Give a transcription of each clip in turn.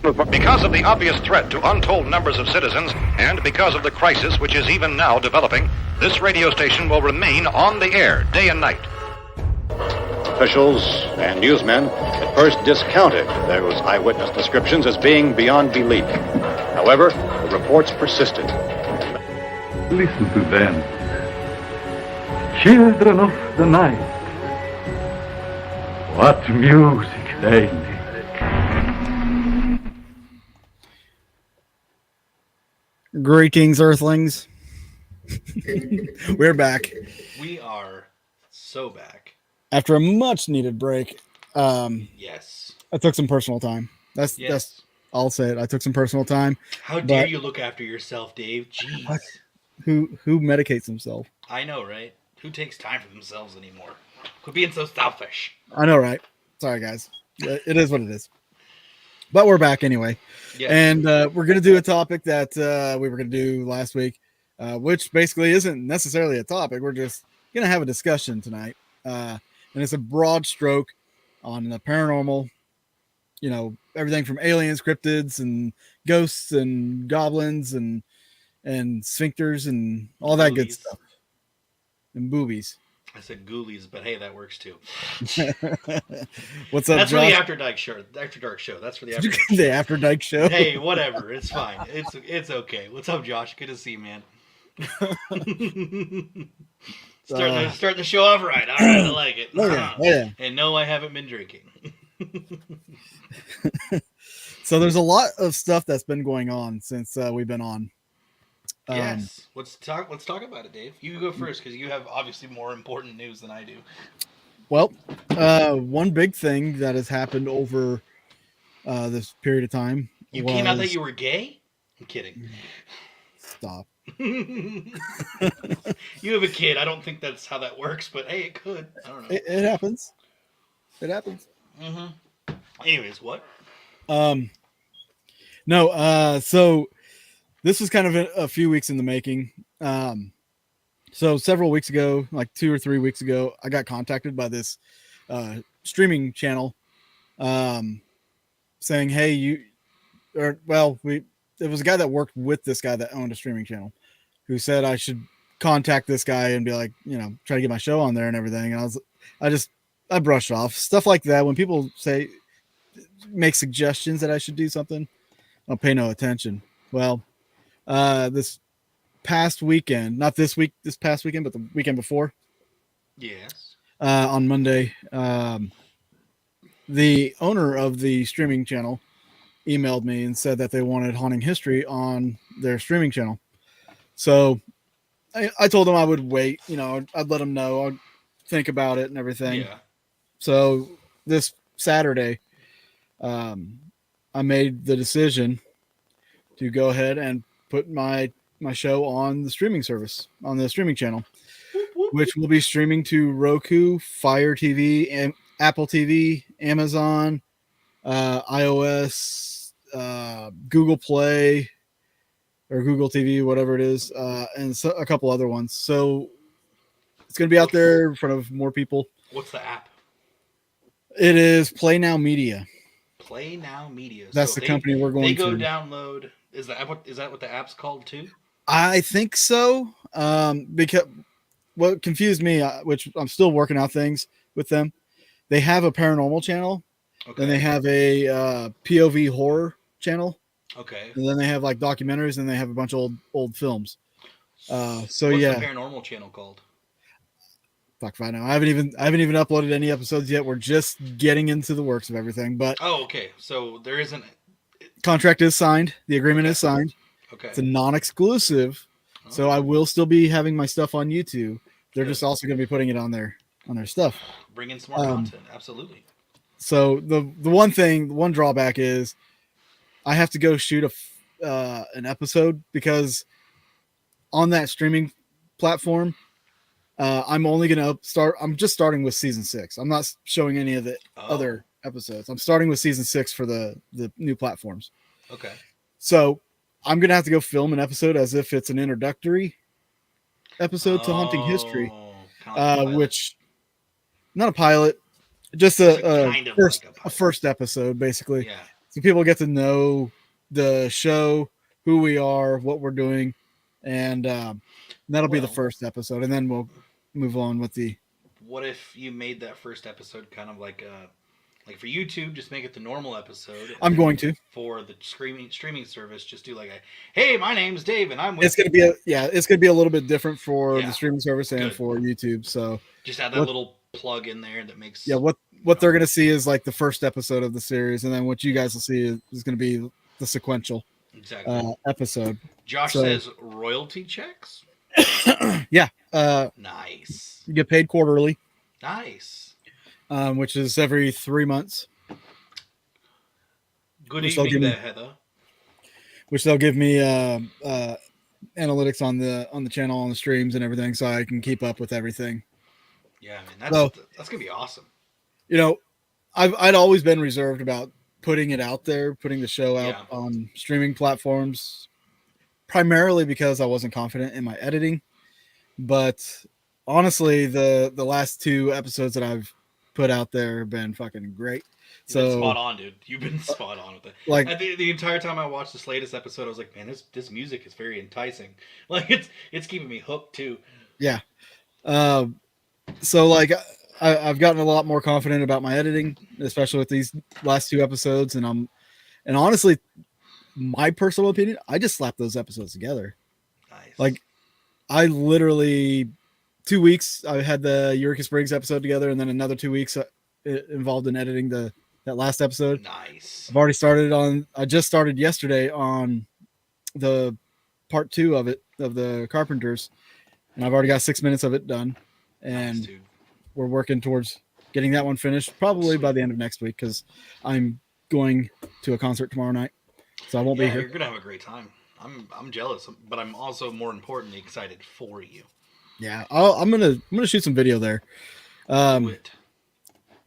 Because of the obvious threat to untold numbers of citizens, and because of the crisis which is even now developing, this radio station will remain on the air day and night. Officials and newsmen at first discounted those eyewitness descriptions as being beyond belief. However, the reports persisted. Listen to them. Children of the night. What music they make. Greetings, Earthlings. We're back. We are so back. After a much-needed break. Yes. I took some personal time. That's I'll say it. I took some personal time. How dare you look after yourself, Dave? Jeez. What? Who medicates himself? I know, right? Who takes time for themselves anymore? Quit being so selfish. I know, right? Sorry, guys. It is what it is. But we're back anyway. Yes. And we're going to do a topic that we were going to do last week, which basically isn't necessarily a topic. We're just going to have a discussion tonight. And it's a broad stroke on the paranormal, you know, everything from aliens, cryptids, and ghosts, and goblins, and sphincters, and all that good stuff. And boobies. I said ghoulies, but hey, that works too. What's up, That's Josh? for the After Dark show. That's for the After Dark show. The After Dark show. Hey, whatever. It's fine. It's okay. What's up, Josh? Good to see you, man. Start the show off right. All right, I like it. Yeah. And no, I haven't been drinking. So there's a lot of stuff that's been going on since we've been on. Yes. Let's talk about it, Dave. You go first because you have obviously more important news than I do. Well, one big thing that has happened over this period of time. You came out that you were gay? I'm kidding. Stop. You have a kid. I don't think that's how that works, but hey, it could. I don't know. It happens. It happens. Mm-hmm. Anyways, what? No. So this was kind of a few weeks in the making. So several weeks ago, like 2 or 3 weeks ago, I got contacted by this streaming channel, saying, "Hey, it was a guy that worked with this guy that owned a streaming channel, who said I should contact this guy and be like, you know, try to get my show on there and everything." And I brushed off stuff like that. When people make suggestions that I should do something, I'll pay no attention. Well, this past weekend, not this past weekend, but the weekend before. Yes. On Monday, the owner of the streaming channel emailed me and said that they wanted Haunting History on their streaming channel. So I told them I would wait, you know, I'd let them know, I'd think about it and everything. Yeah. So this Saturday, I made the decision to go ahead and put my show on the streaming service, on the streaming channel, which will be streaming to Roku, Fire TV, and Apple TV, Amazon, iOS, Google Play, or Google TV, whatever it is, and a couple other ones. So it's going to be out there in front of more people. What's the app? It is Play Now Media. Play Now Media. That's the company we're going to. They go download. Is that what the app's called too? I think so. Because what confused me, which I'm still working out things with them, they have a paranormal channel, okay, and they have a POV horror channel, okay, and then they have like documentaries, and they have a bunch of old films. What's the paranormal channel called? Fuck if I know. I haven't even uploaded any episodes yet. We're just getting into the works of everything. But okay, so there isn't. Contract is signed. The agreement is signed. Okay. It's a non-exclusive, so I will still be having my stuff on YouTube. They're just also going to be putting it on their stuff. Bring in some more content, absolutely. So the one drawback is I have to go shoot an episode, because on that streaming platform, I'm only going to start. I'm just starting with season 6. I'm not showing any of the other episodes. I'm starting with season 6 for the new platforms. Okay. So I'm going to have to go film an episode as if it's an introductory episode to Haunting History, which not a pilot, just a first episode, basically. Yeah. so people get to know the show, who we are, what we're doing, and that'll be the first episode, and then we'll move on with the. What if you made that first episode kind of like for YouTube, just make it the normal episode. I'm going to. For the streaming service, just do like a, hey, my name's Dave, and I'm with. It's gonna be it's gonna be a little bit different for the streaming service and for YouTube. So just add that little plug in there that makes. Yeah, what they're gonna see is like the first episode of the series, and then what you guys will see is gonna be the sequential episode. Josh says royalty checks. Yeah. Nice. You get paid quarterly. Nice. Which is every 3 months. Good evening there, Heather. Which they'll give me analytics on the channel, on the streams and everything, so I can keep up with everything. Yeah, man, that's gonna be awesome. You know, I'd always been reserved about putting it out there, putting the show out on streaming platforms, primarily because I wasn't confident in my editing. But honestly, the last 2 episodes that I've put out there have been fucking great. You've been spot on, dude. You've been spot on with it. Like the entire time I watched this latest episode, I was like, man, this music is very enticing. Like it's keeping me hooked too. Yeah. So like I've gotten a lot more confident about my editing, especially with these last 2 episodes, and honestly, my personal opinion, I just slapped those episodes together. Nice. Like I literally 2 weeks I had the Eureka Springs episode together, and then another 2 weeks involved in editing that last episode. Nice. I've already started I just started yesterday on the part 2 of the Carpenters, and I've already got 6 minutes of it done, and nice, we're working towards getting that one finished probably by the end of next week, because I'm going to a concert tomorrow night, so I won't be here. You're gonna have a great time. I'm jealous, but I'm also more importantly excited for you. Yeah, I'm gonna shoot some video there.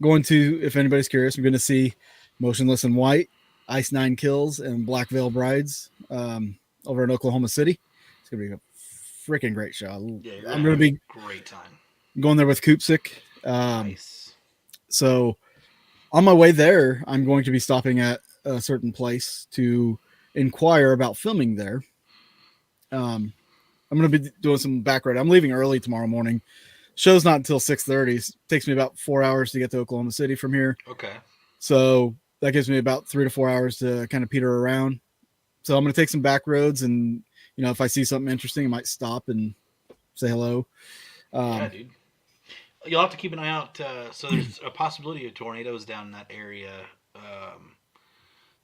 Going to, if anybody's curious, I'm going to see Motionless in White, Ice Nine Kills, and Black Veil Brides over in Oklahoma City. It's going to be a freaking great show. I'm going to be great time going there with Koopsik. Nice. So on my way there, I'm going to be stopping at a certain place to inquire about filming there. I'm going to be doing some background. I'm leaving early tomorrow morning. Show's not until 6:30. Takes me about 4 hours to get to Oklahoma City from here. Okay. So that gives me about 3 to 4 hours to kind of peter around. So I'm going to take some back roads, and if I see something interesting, I might stop and say hello. Yeah, dude. You'll have to keep an eye out. So there's a possibility of tornadoes down in that area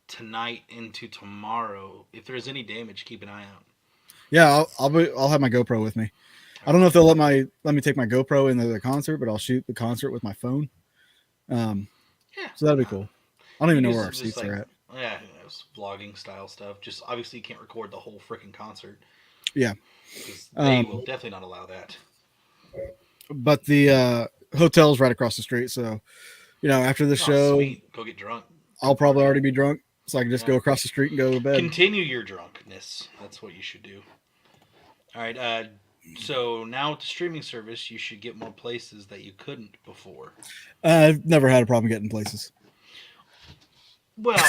tonight into tomorrow. If there's any damage, keep an eye out. Yeah, I'll have my GoPro with me. I don't know if they'll let me take my GoPro into the concert, but I'll shoot the concert with my phone. So that'll be cool. I don't even know where our seats are at. Yeah, it's vlogging style stuff. Just obviously you can't record the whole freaking concert. Yeah. They will definitely not allow that. But the hotel's right across the street, so after the show, sweet. Go get drunk. I'll probably already be drunk, so I can just go across the street and go to bed. Continue your drunkenness. That's what you should do. All right. So now with the streaming service, you should get more places that you couldn't before. I've never had a problem getting places. Well,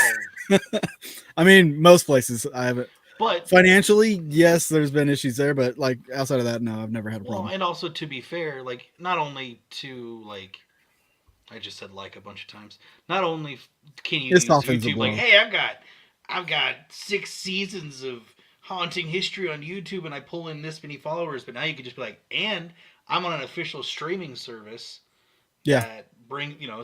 I mean, most places I haven't. But financially, yes, there's been issues there, but like outside of that, no, I've never had a problem. Well, and also to be fair, like not only to like, I just said like a bunch of times. Not only can you use YouTube, like, hey, I've got 6 seasons of haunting history on YouTube, and I pull in this many followers, but now you can just be like, and I'm on an official streaming service. Yeah. That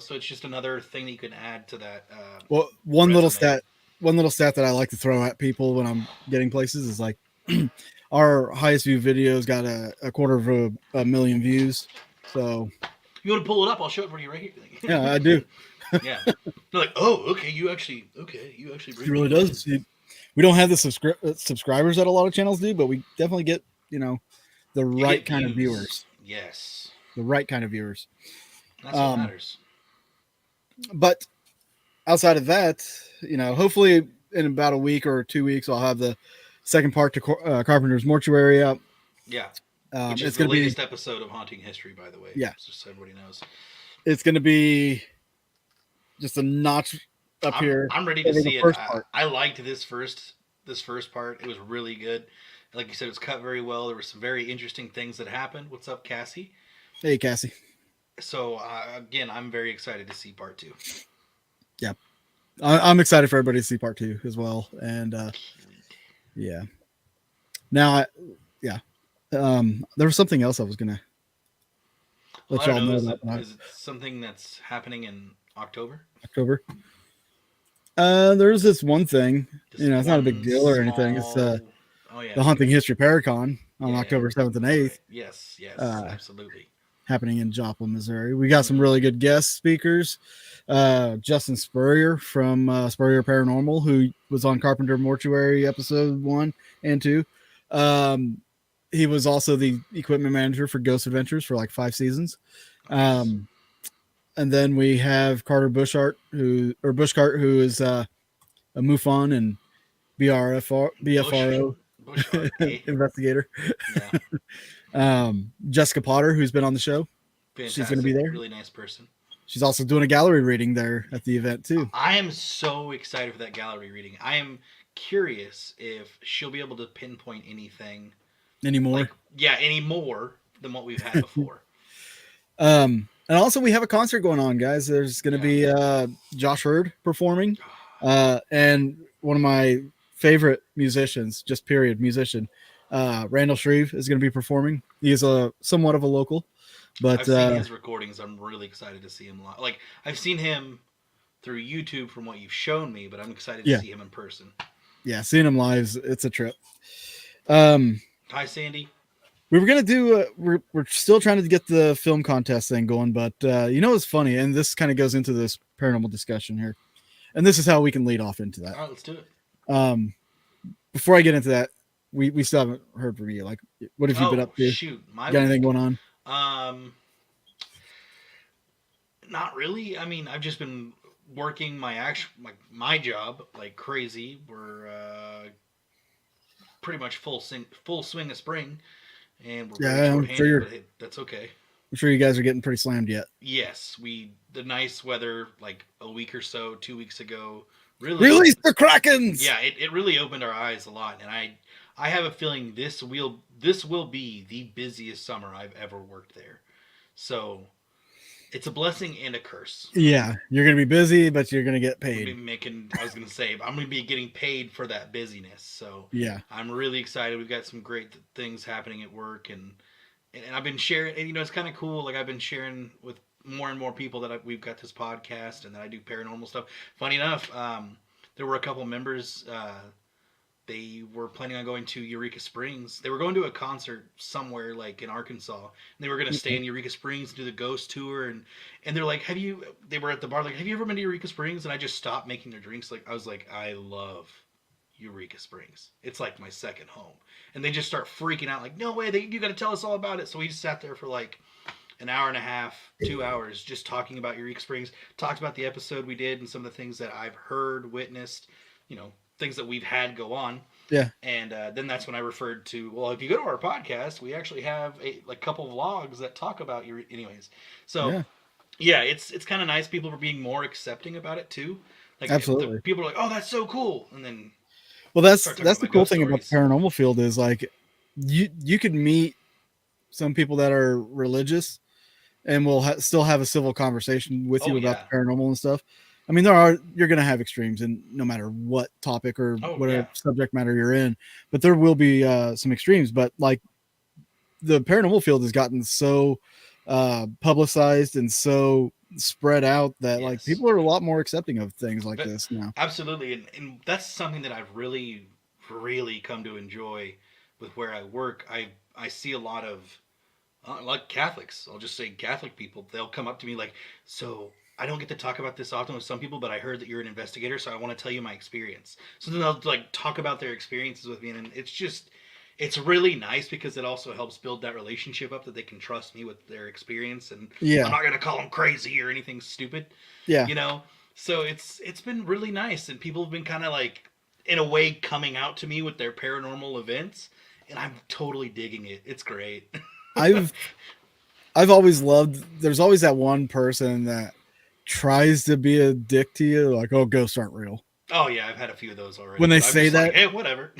so it's just another thing that you can add to that. Well, one little stat that I like to throw at people when I'm getting places is like our highest view videos got a 250,000 views. So you want to pull it up? I'll show it for you right here. Yeah, I do. Yeah. They're like, oh, okay, you actually. It really does. We don't have the subscribers that a lot of channels do, but we definitely get, the right kind of viewers. Yes. The right kind of viewers. That's what matters. But outside of that, hopefully in about a week or 2 weeks, I'll have the second part to Carpenter's Mortuary out. Yeah. Which is it's the going to be latest episode of Haunting History, by the way. Yeah. Just so everybody knows. It's going to be just a notch up here. I'm ready to see it. I liked this first part. It was really good. Like you said, it was cut very well. There were some very interesting things that happened. What's up, Cassie? Hey, Cassie. So again, I'm very excited to see part 2. Yeah, I'm excited for everybody to see part 2 as well. And yeah, now there was something else I was gonna let y'all know about. Is it something that's happening in October? There's this one thing. It's not a big deal or anything. It's the Hunting History Paracon on October 7th and 8th. Right. Yes, absolutely. Happening in Joplin, Missouri. We got some really good guest speakers. Justin Spurrier from Spurrier Paranormal, who was on Carpenter Mortuary episode 1 and 2. He was also the equipment manager for Ghost Adventures for like 5 seasons. Nice. And then we have Carter Bushcart, who is a MUFON and BFRO investigator. Yeah. Jessica Potter, who's been on the show. Fantastic. She's going to be there. Really nice person. She's also doing a gallery reading there at the event too. I am so excited for that gallery reading. I am curious if she'll be able to pinpoint anything anymore. Any more than what we've had before. And also we have a concert going on, guys. There's going to be Josh Hurd performing, and one of my favorite musicians, Randall Shreve, is going to be performing. He is somewhat of a local, but I've seen his recordings. I'm really excited to see him live. Like, I've seen him through YouTube from what you've shown me, but I'm excited to see him in person. Yeah, seeing him live, it's a trip. Hi, Sandy. We were gonna do. We're still trying to get the film contest thing going, but it's funny, and this kind of goes into this paranormal discussion here, and this is how we can lead off into that. All right, let's do it. Before I get into that, we still haven't heard from you. Like, what have you been up to? Shoot, got anything going on? Not really. I mean, I've just been working my job like crazy. We're pretty much full swing of spring. And we're but that's okay. I'm sure you guys are getting pretty slammed yet. Yes, the nice weather like a week or so, 2 weeks ago, really release the Krakens. Yeah, it really opened our eyes a lot, and I have a feeling this will be the busiest summer I've ever worked there. So it's a blessing and a curse. Yeah, you're gonna be busy, but you're gonna get paid. I'm gonna be getting paid for that busyness. So yeah, I'm really excited. We've got some great things happening at work, and I've been sharing. And it's kind of cool. Like, I've been sharing with more and more people that we've got this podcast, and that I do paranormal stuff. Funny enough, there were a couple members. They were planning on going to Eureka Springs. They were going to a concert somewhere like in Arkansas. And they were going to stay in Eureka Springs and do the ghost tour. And they're like, they were at the bar, like, have you ever been to Eureka Springs? And I just stopped making their drinks. Like, I was like, I love Eureka Springs. It's like my second home. And they just start freaking out like, no way, you got to tell us all about it. So we just sat there for like an hour and a half, 2 hours, just talking about Eureka Springs, talked about the episode we did and some of the things that I've heard, witnessed, things that we've had go on. Yeah. And then that's when I referred to, well, if you go to our podcast, we actually have a couple vlogs that talk about anyways. So yeah, it's kind of nice. People are being more accepting about it too. Like, absolutely. People are like, oh, that's so cool. And then, well, that's the cool thing about the paranormal field is like, you could meet some people that are religious and will still have a civil conversation with you about the paranormal and stuff. I mean, you're going to have extremes in no matter what topic or whatever subject matter you're in, but there will be some extremes. But like, the paranormal field has gotten so publicized and so spread out that like people are a lot more accepting of things like this now. Absolutely. And that's something that I've really, really come to enjoy with where I work. I see a lot of like Catholics. I'll just say Catholic people. They'll come up to me like, so I don't get to talk about this often with some people, but I heard that you're an investigator, so I want to tell you my experience. So then they'll like talk about their experiences with me, and it's really nice because it also helps build that relationship up that they can trust me with their experience, and I'm not gonna call them crazy or anything stupid. Yeah, So it's been really nice, and people have been kind of like, in a way, coming out to me with their paranormal events, and I'm totally digging it. It's great. I've always loved. There's always that one person that tries to be a dick to you, like, oh, ghosts aren't real. Oh yeah, I've had a few of those already. When they say that, like, hey, whatever.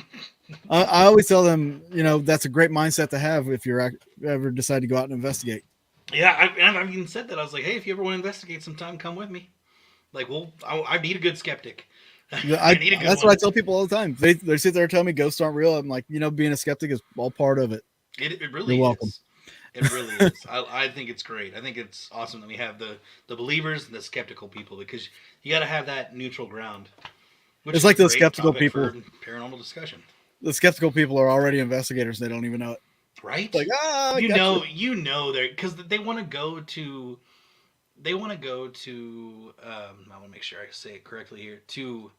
I always tell them, that's a great mindset to have if you're ever decide to go out and investigate. Yeah, I've even said that. I was like, hey, if you ever want to investigate sometime, come with me. Like, well, I need a good skeptic. That's what I tell people all the time. They sit there and tell me ghosts aren't real. I'm like, being a skeptic is all part of it. It really You're welcome. is. It really is. I think it's great. I think it's awesome that we have the believers and the skeptical people, because you got to have that neutral ground. It's like those skeptical people. Paranormal discussion. The skeptical people are already investigators. They don't even know it. Right? Like, you know, they're, because they want to go to. I want to make sure I say it correctly here, to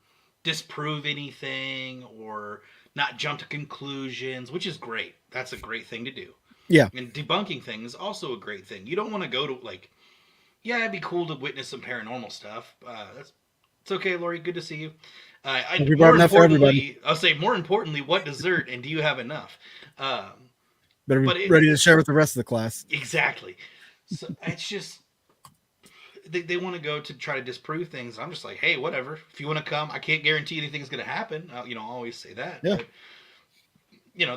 disprove anything or not jump to conclusions, which is great. That's a great thing to do. Yeah. And debunking things is also a great thing. You don't want to go to, like, yeah, it'd be cool to witness some paranormal stuff. It's okay, Lori. Good to see you. More importantly, I'll say, more importantly, what dessert, and do you have enough? Better be ready to share with the rest of the class. Exactly. So it's just, they want to go to try to disprove things. I'm just like, hey, whatever. If you want to come, I can't guarantee anything's going to happen. I always say that. Yeah.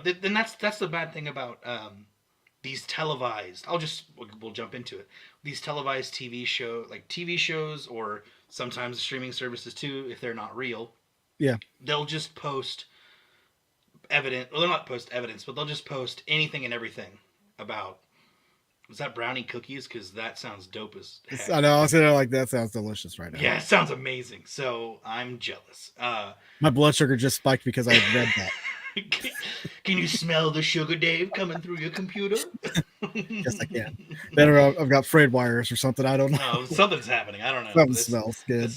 But, then that's the bad thing about these televised. We'll jump into it. These televised TV shows, or sometimes streaming services too, if they're not real. Yeah. They'll just post evidence. Well, they'll not post evidence, but they'll just post anything and everything about. Was that brownie cookies? Because that sounds dope as heck. I know. I was like, that sounds delicious right now. Yeah, it sounds amazing. So I'm jealous. My blood sugar just spiked because I read that. Can you smell the sugar, Dave, coming through your computer? Yes, I can. Better, I've got frayed wires or something. I don't know. Oh, something's happening. I don't know. Something smells good.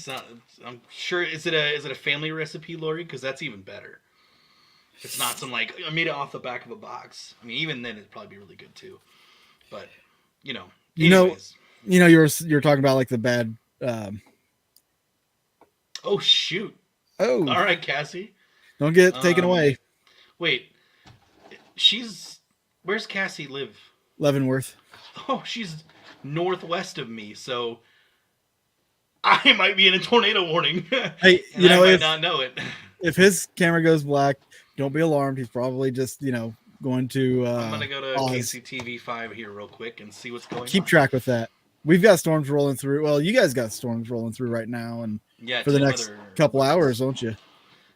I'm sure. Is it a family recipe, Lori? Because that's even better. It's not some, like, I made it off the back of a box. I mean, even then, it'd probably be really good too. But anyways. You're talking about, like, the bad. Oh shoot! Oh, all right, Cassie. Don't get taken away. Wait, where's Cassie live? Leavenworth. Oh, she's northwest of me, so I might be in a tornado warning. Hey, I might not know it. If his camera goes black, don't be alarmed. He's probably just, going to. I'm gonna go to KCTV5 here real quick and see what's going on. Keep track with that. We've got storms rolling through. Well, you guys got storms rolling through right now, and for the next couple hours, don't you?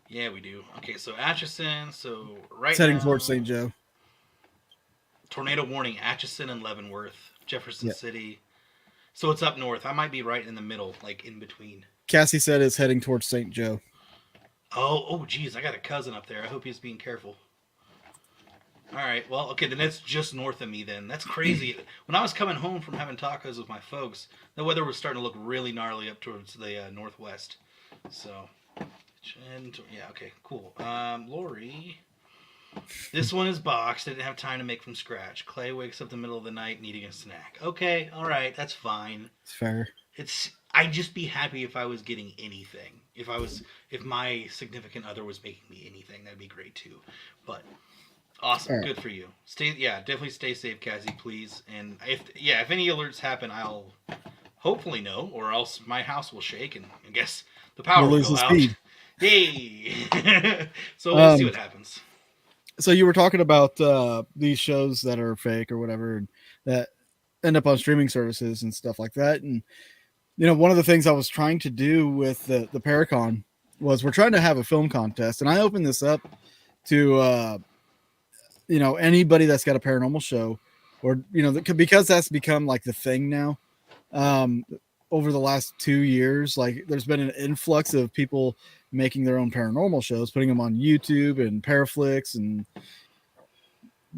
Yeah, we do. Okay, so Atchison. So right heading now, towards St. Joe. Tornado warning: Atchison and Leavenworth, Jefferson City. So it's up north. I might be right in the middle, like in between. Cassie said it's heading towards St. Joe. Oh, geez, I got a cousin up there. I hope he's being careful. All right, well, okay, then that's just north of me then. That's crazy. When I was coming home from having tacos with my folks, the weather was starting to look really gnarly up towards the northwest. So, yeah, okay, cool. Lori, this one is boxed. I didn't have time to make from scratch. Clay wakes up in the middle of the night needing a snack. Okay, all right, that's fine. It's fair. I'd just be happy if I was getting anything. If my significant other was making me anything, that'd be great too. But awesome, right. Good for you. Definitely stay safe, Cassie, please. And if any alerts happen, I'll hopefully know, or else my house will shake, and I guess the power will go out. Speed. Yay! So we'll see what happens. So you were talking about these shows that are fake or whatever, and that end up on streaming services and stuff like that, and one of the things I was trying to do with the Paracon was we're trying to have a film contest, and I opened this up to anybody that's got a paranormal show, or because that's become like the thing now. Over the last 2 years, like there's been an influx of people making their own paranormal shows, putting them on YouTube and Paraflix and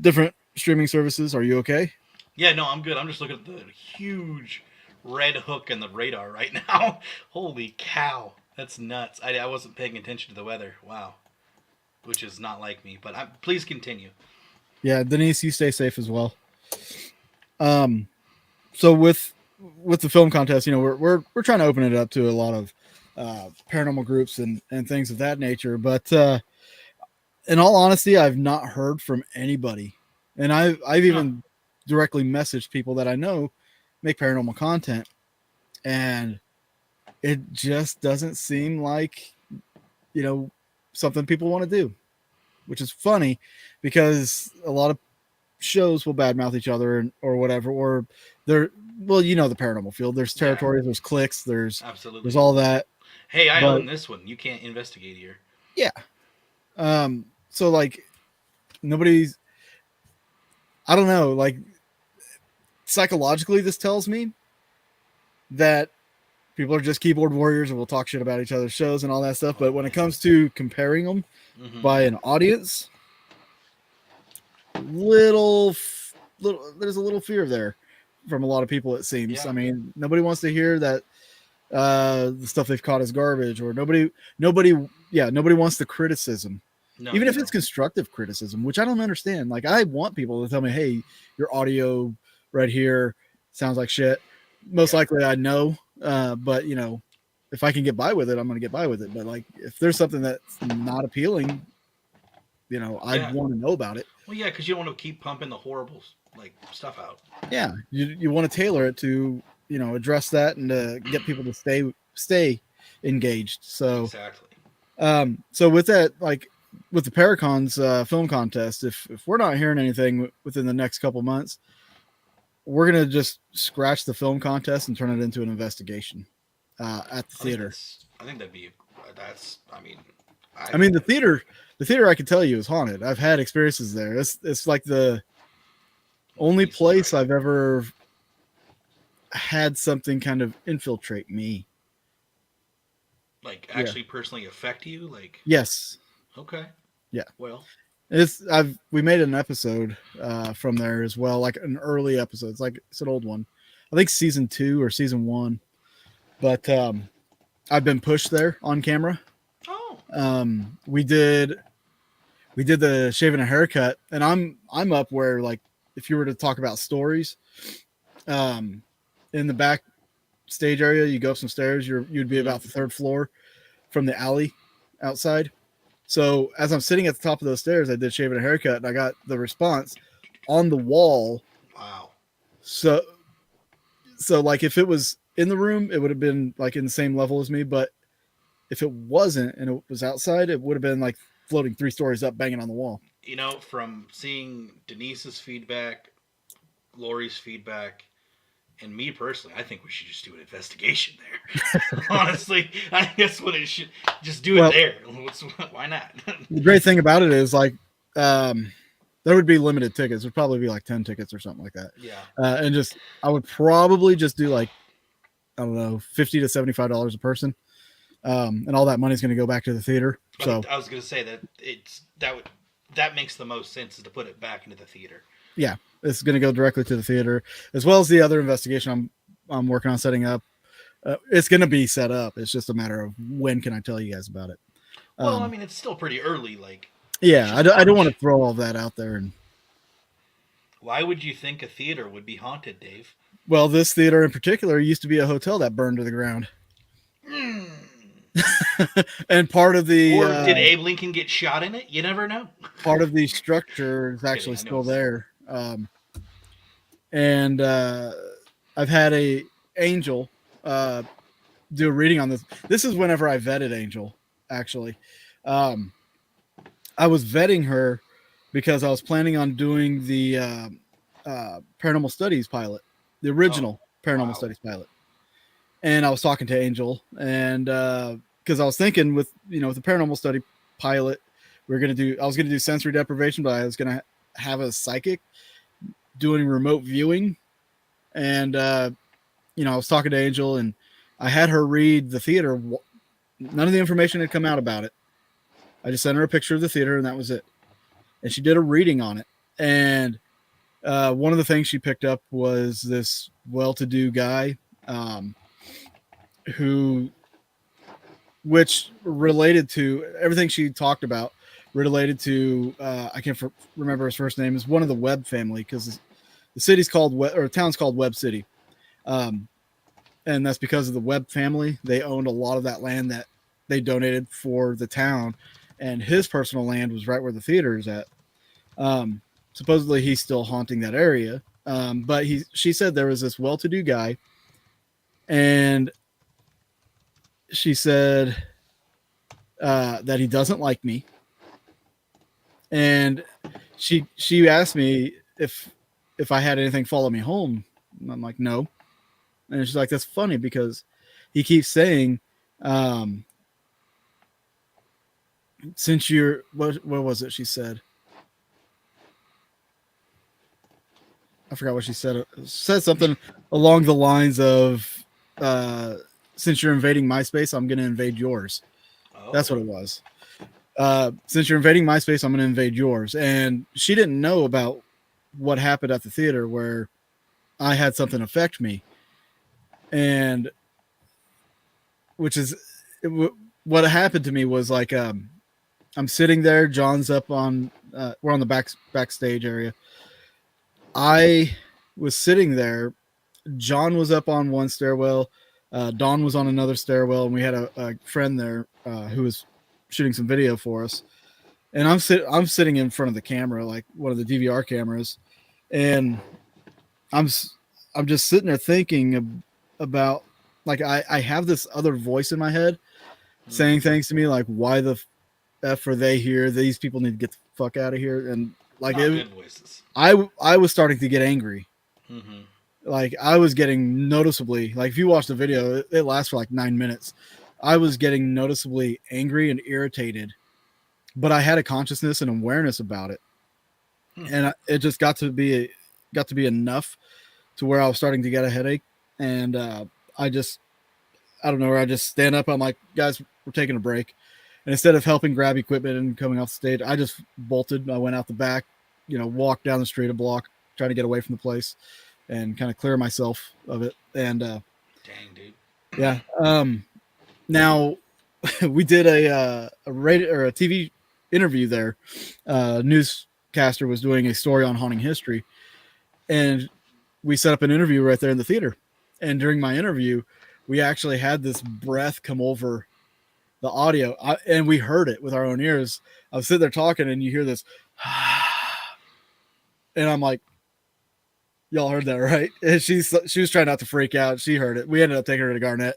different streaming services. Are you okay? Yeah, no, I'm good. I'm just looking at the huge red hook in the radar right now. Holy cow, that's nuts. I wasn't paying attention to the weather. Wow, which is not like me, but please continue. Yeah, Denise, you stay safe as well. So with the film contest, we're trying to open it up to a lot of paranormal groups and things of that nature, but in all honesty, I've not heard from anybody, and I've even directly messaged people that I know make paranormal content, and it just doesn't seem like, something people want to do, which is funny because a lot of shows will badmouth each other or whatever, or they're, well, the paranormal field, there's territories, there's cliques, there's all that. Hey, I own this one. You can't investigate here. Yeah. So like nobody's, I don't know, like psychologically this tells me that people are just keyboard warriors and will talk shit about each other's shows and all that stuff. But when it comes to comparing them by an audience, there's a little fear there from a lot of people, it seems. Yeah. I mean, nobody wants to hear that the stuff they've caught is garbage, or nobody wants the criticism. No, even if it's constructive criticism, which I don't understand. Like, I want people to tell me, hey, your audio right here sounds like shit. Most likely I know, but if I can get by with it, I'm going to get by with it. But like, if there's something that's not appealing, I'd want to know about it. Well, yeah, because you don't want to keep pumping the horrible stuff out. Yeah, you want to tailor it to address that and to get people to stay engaged. So exactly. So with that, like with the Paracons film contest, if we're not hearing anything within the next couple months, we're gonna just scratch the film contest and turn it into an investigation at the theater. I think that'd be. I mean, the theater. The theater, I can tell you, is haunted. I've had experiences there. It's like the only place I've ever had something kind of infiltrate me. Like actually personally affect you? Like yes. Okay. Yeah. Well, we made an episode from there as well, like an early episode. It's an old one. I think season 2 or season 1. But I've been pushed there on camera. Oh. We did the shaving a haircut, and I'm up where, like, if you were to talk about stories, in the back stage area, you go up some stairs, you'd be about the 3rd floor from the alley outside. So as I'm sitting at the top of those stairs, I did shaving a haircut, and I got the response on the wall. Wow. So like, if it was in the room, it would have been like in the same level as me, but if it wasn't and it was outside, it would have been like floating 3 stories up, banging on the wall. From seeing Denise's feedback, Lori's feedback, and me personally, I think we should just do an investigation there. Honestly, I think that's what it should. Just do it there. Why not? The great thing about it is, like, there would be limited tickets. There'd probably be like 10 tickets or something like that. Yeah. And I would probably just do like, I don't know, $50 to $75 a person. And all that money is going to go back to the theater. So I was going to say that makes the most sense, is to put it back into the theater. Yeah, it's going to go directly to the theater, as well as the other investigation I'm working on setting up. It's going to be set up. It's just a matter of when can I tell you guys about it. Well, I mean, it's still pretty early. Like, yeah, I don't want to throw all that out there. And why would you think a theater would be haunted, Dave? Well, this theater in particular used to be a hotel that burned to the ground. And part of the or did Abe Lincoln get shot in it? You never know. Part of the structure is actually still there. And I've had a Angel do a reading on this. This is whenever I vetted Angel, actually. I was vetting her because I was planning on doing the Paranormal Studies pilot, the original Paranormal Studies pilot. And I was talking to Angel, and because I was thinking with the Paranormal Study pilot, I was gonna do sensory deprivation, but I was gonna have a psychic doing remote viewing. And I was talking to Angel, and I had her read the theater. None of the information had come out about it. I just sent her a picture of the theater, and that was it. And she did a reading on it. And one of the things she picked up was this well-to-do guy, which related to everything she talked about, related to I can't remember his first name, is one of the Webb family, because the city's called or town's called Webb City, and that's because of the Webb family. They owned a lot of that land that they donated for the town, and his personal land was right where the theater is at. Supposedly he's still haunting that area, but she said there was this well-to-do guy, and she said that he doesn't like me, and she asked me if I had anything follow me home. And I'm like, no. And she's like, that's funny because he keeps saying, since you're what was it she said? I forgot what she said. Said something along the lines of, since you're invading my space, I'm going to invade yours. Oh. That's what it was. Since you're invading my space, I'm going to invade yours. And she didn't know about what happened at the theater where I had something affect me. And which is what happened to me was like, I'm sitting there. John's up on, we're on the backstage area. I was sitting there. John was up on one stairwell. Dawn was on another stairwell, and we had a friend there who was shooting some video for us. And I'm sitting in front of the camera, like one of the DVR cameras, and I'm just sitting there thinking about, like, I have this other voice in my head saying things to me like, why the F are they here? These people need to get the fuck out of here. And like, good voices. I was starting to get angry. Mm-hmm. Like, I was getting noticeably, like, if you watch the video, it lasts for like 9 minutes. I was getting noticeably angry and irritated, but I had a consciousness and awareness about it. And it just got to be enough to where I was starting to get a headache. And I don't know, where I just stand up. I'm like, guys, we're taking a break. And instead of helping grab equipment and coming off the stage, I just bolted. I went out the back, walked down the street a block, trying to get away from the place and kind of clear myself of it. And dang, dude. Yeah. Now we did a radio or a TV interview there. Newscaster was doing a story on haunting history, and we set up an interview right there in the theater. And during my interview, we actually had this breath come over the audio, and we heard it with our own ears. I was sitting there talking, and you hear this, and I'm like, y'all heard that, right? And she was trying not to freak out. She heard it. We ended up taking her to Garnett.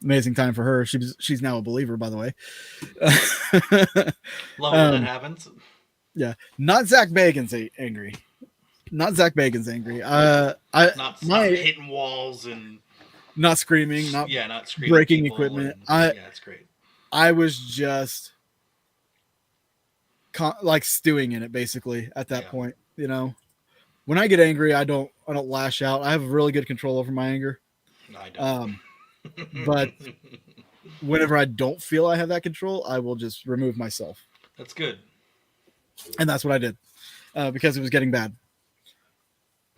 Amazing time for her. She's now a believer, by the way. Love when that happens. Yeah, not Zach Bagan's angry. Not Zach Bagan's angry. Not hitting walls and not screaming. Not screaming. Breaking equipment. That's great. I was just like stewing in it, basically, at that point. When I get angry, I don't lash out. I have really good control over my anger. No, I don't. But whenever I don't feel I have that control, I will just remove myself. That's good. And that's what I did, because it was getting bad.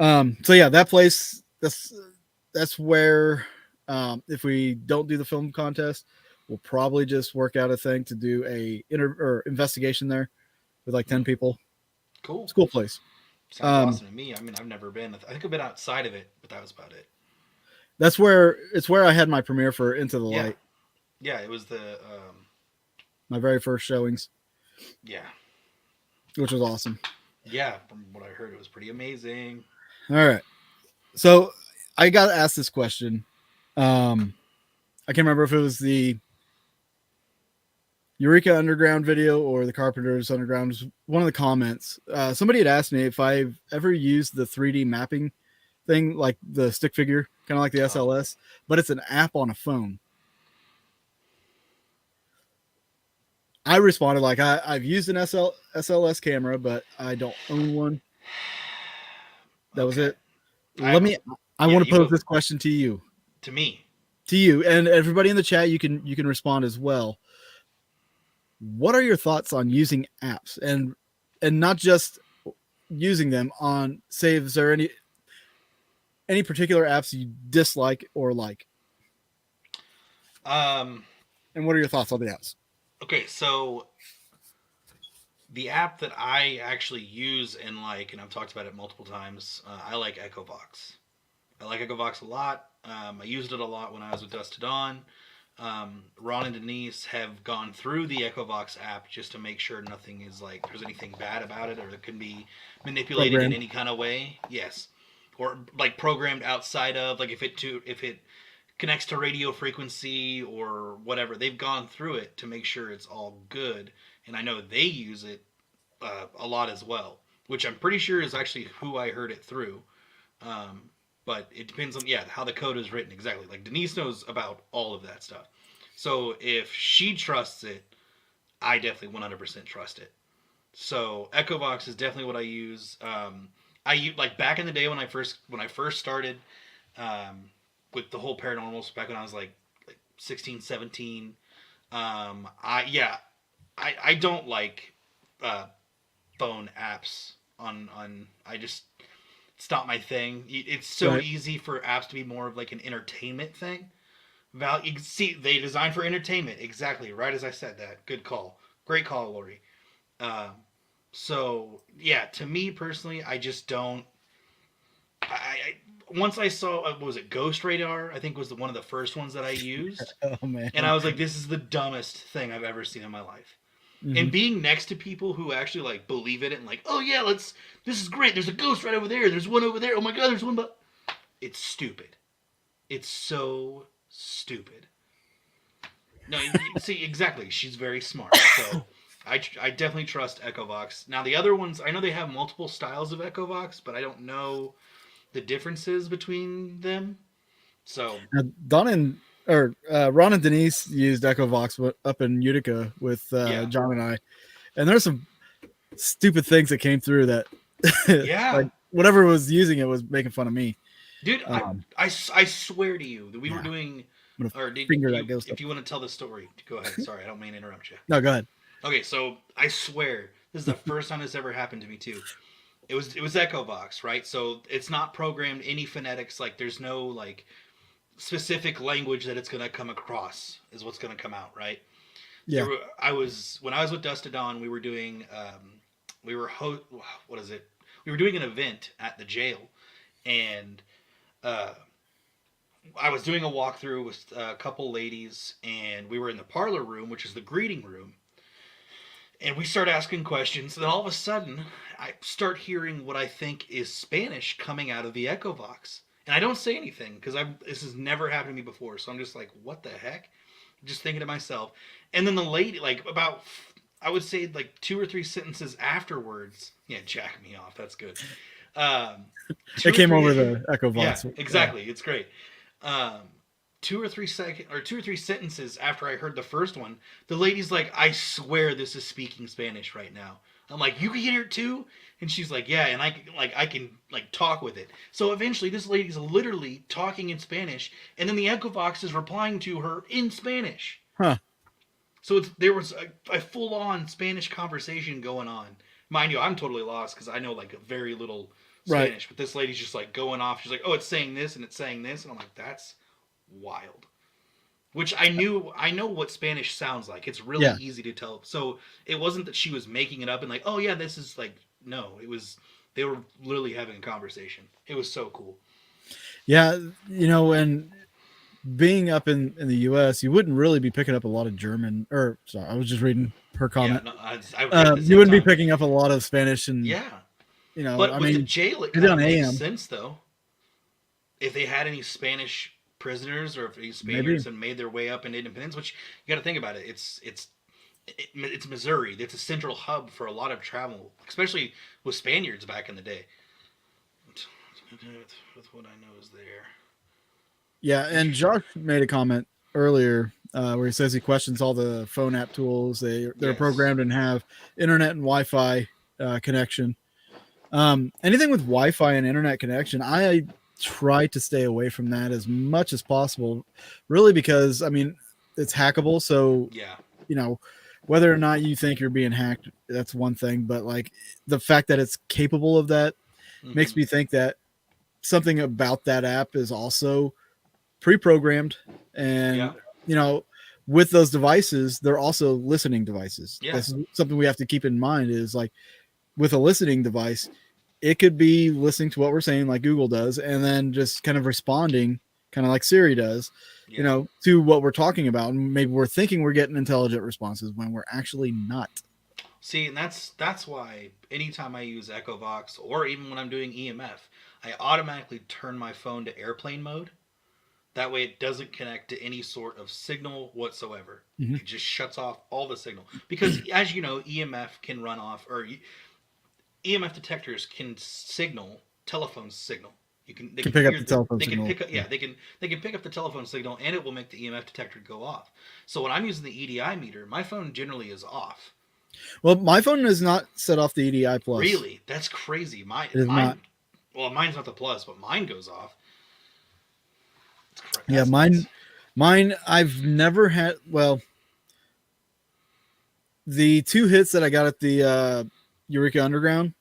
So yeah, that place, that's where, if we don't do the film contest, we'll probably just work out a thing to do a investigation there with like 10 people. Cool. It's a cool place. Sounds awesome to me. I mean, I've never been. I think I've been outside of it, but that was about it. It's where I had my premiere for Into the Light. Yeah, it was my very first showings. Yeah. Which was awesome. Yeah, from what I heard, it was pretty amazing. All right. So I got to ask this question. I can't remember if it was the Eureka Underground video or the Carpenters Underground. One of the comments. Somebody had asked me if I've ever used the 3D mapping thing, like the stick figure, kind of like the SLS, but it's an app on a phone. I responded like, I've used an SLS camera, but I don't own one. That was it. I want to pose this question to you. To me. To you. And everybody in the chat, you can respond as well. What are your thoughts on using apps and not just using them on, say, is there any particular apps you dislike or like? And what are your thoughts on the apps? Okay, so the app that I actually use and like, and I've talked about it multiple times, I like EchoVox. I like EchoVox a lot. I used it a lot when I was with Dust to Dawn. Ron and Denise have gone through the EchoVox app just to make sure nothing is like, there's anything bad about it or it can be manipulated in any kind of way. Yes. Or like programmed outside of, like if it connects to radio frequency or whatever. They've gone through it to make sure it's all good, and I know they use it a lot as well, which I'm pretty sure is actually who I heard it through. But it depends on how the code is written exactly. Like Denise knows about all of that stuff, so if she trusts it, I definitely 100% trust it. So Echovox is definitely what I use. I use, like, back in the day when I first started with the whole paranormal, back when I was like 16, 17. I don't like phone apps on I just, it's not my thing. It's so easy for apps to be more of like an entertainment thing. You can see they designed for entertainment, exactly right as I said that. Good call, great call, Lori. So yeah, to me personally, I just don't. I once I saw what was it, Ghost Radar? I think was one of the first ones that I used. Oh man! And I was like, this is the dumbest thing I've ever seen in my life. Mm-hmm. And being next to people who actually like believe it and like, oh yeah, this is great. There's a ghost right over there. There's one over there. Oh my god, there's one. But it's stupid. It's so stupid. No, see, exactly. She's very smart. So I definitely trust Echovox. Now the other ones, I know they have multiple styles of Echovox, but I don't know the differences between them. So Ron and Denise used Echovox up in Utica with John and I, and there's some stupid things that came through that like whatever was using it was making fun of me. Dude, I swear to you that we were doing. Or if you want to tell the story, go ahead. Sorry, I don't mean to interrupt you. No, go ahead. Okay, so I swear this is the first time this ever happened to me too. It was Echovox, right? So it's not programmed any phonetics. Like there's no like specific language that it's gonna come across is what's gonna come out, right? Yeah. When I was with Dust to Dawn, we were doing we were doing an event at the jail, and I was doing a walkthrough with a couple ladies, and we were in the parlor room, which is the greeting room. And we start asking questions, and then all of a sudden, I start hearing what I think is Spanish coming out of the Echovox. And I don't say anything, because this has never happened to me before, so I'm just like, what the heck? Just thinking to myself. And then the lady, like, about, I would say, like, 2 or 3 sentences afterwards, jack me off, that's good. It came over the Echovox. Yeah, exactly, it's great. 2 or 3 sentences after I heard the first one, the lady's like, I swear this is speaking Spanish right now. I'm like, you can hear it too? And she's like, yeah, and I can talk with it. So eventually this lady's literally talking in Spanish, and then the Echovox is replying to her in Spanish. Huh. So there was a full-on Spanish conversation going on. Mind you, I'm totally lost because I know like very little Spanish, but this lady's just like going off. She's like, oh, it's saying this and it's saying this, and I'm like, that's wild. Which I know what Spanish sounds like. It's really easy to tell. So it wasn't that she was making it up and like, oh yeah, this is like, no, it was, they were literally having a conversation. It was so cool. Yeah, and being up in the U.S., you wouldn't really be picking up a lot of German. Or sorry, I was just reading her comment. Yeah, you wouldn't be picking up a lot of Spanish and But I mean, the jail, it kind of makes sense though. If they had any Spanish prisoners, or if these Spaniards had made their way up in Independence, which you got to think about it, it's Missouri. It's a central hub for a lot of travel, especially with Spaniards back in the day. With what I know is there. Yeah, and Josh made a comment earlier where he says he questions all the phone app tools. They're programmed and have internet and Wi-Fi connection. Anything with Wi-Fi and internet connection, I try to stay away from that as much as possible, really, because I mean it's hackable. So whether or not you think you're being hacked, that's one thing, but like the fact that it's capable of that makes me think that something about that app is also pre-programmed, and with those devices, they're also listening devices. That's something we have to keep in mind, is like with a listening device, it could be listening to what we're saying like Google does, and then just kind of responding kind of like Siri does, to what we're talking about. And maybe we're thinking we're getting intelligent responses when we're actually not. See, and that's why anytime I use Echovox, or even when I'm doing EMF, I automatically turn my phone to airplane mode. That way it doesn't connect to any sort of signal whatsoever. Mm-hmm. It just shuts off all the signal. Because, as you know, EMF can run off, or EMF detectors can signal telephone signal. They can pick up the telephone signal. They can pick up the telephone signal, and it will make the EMF detector go off. So when I'm using the EDI meter, my phone generally is off. Well, my phone is not set off the EDI plus. Really? That's crazy. Mine. Well, mine's not the plus, but mine goes off. Yeah, mine. I've never had. Well, the 2 hits that I got at the Eureka Underground,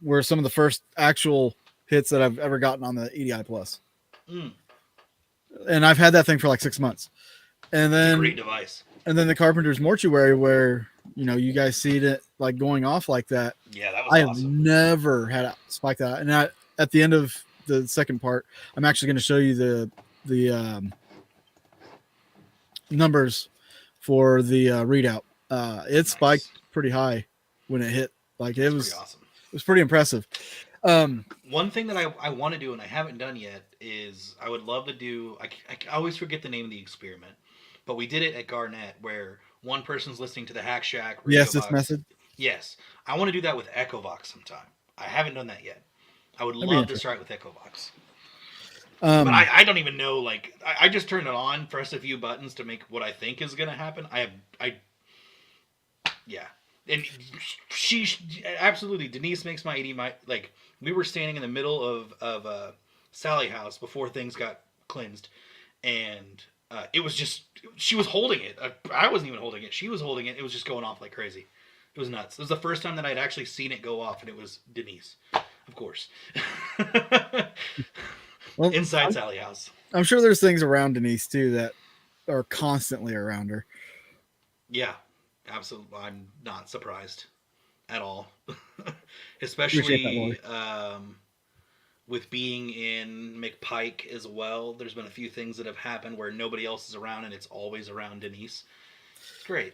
were some of the first actual hits that I've ever gotten on the EDI plus. And I've had that thing for like 6 months. And then great device. And then the Carpenter's Mortuary, where you guys see it like going off like that. Yeah, that was awesome. I've never had a spike that. And at the end of the second part, I'm actually going to show you the numbers for the readout. It spiked pretty high when it hit. Like it was awesome. It was pretty impressive. One thing that I want to do and I haven't done yet is I would love to do. I always forget the name of the experiment, but we did it at Garnett where one person's listening to the Hack Shack. Yes, this method. Yes, I want to do that with Echovox sometime. I haven't done that yet. I would love to start with Echovox. But I don't even know. Like I just turned it on, pressed a few buttons to make what I think is going to happen. And she absolutely, Denise makes my AD like we were standing in the middle of Sally house before things got cleansed, and it was just she was holding it. I wasn't even holding it. She was holding it. It was just going off like crazy. It was nuts. It was the first time that I'd actually seen it go off, and it was Denise, of course. Well, inside Sally house. I'm sure there's things around Denise too that are constantly around her. Yeah, absolutely. I'm not surprised at all. Especially with being in McPike as well. There's been a few things that have happened where nobody else is around and it's always around Denise. It's great.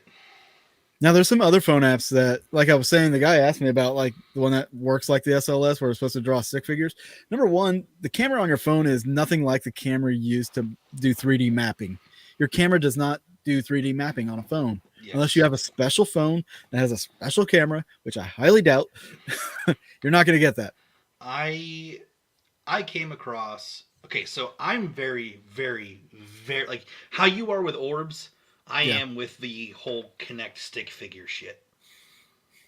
Now there's some other phone apps that, like I was saying, the guy asked me about, like the one that works like the SLS where it's supposed to draw stick figures. Number one, the camera on your phone is nothing like the camera you use to do 3D mapping. Your camera does not do 3D mapping on a phone. Yes. Unless you have a special phone that has a special camera, which I highly doubt. You're not going to get that. I came across, okay, so I'm very, very, very, like how you are with orbs, I am with the whole Connect stick figure shit.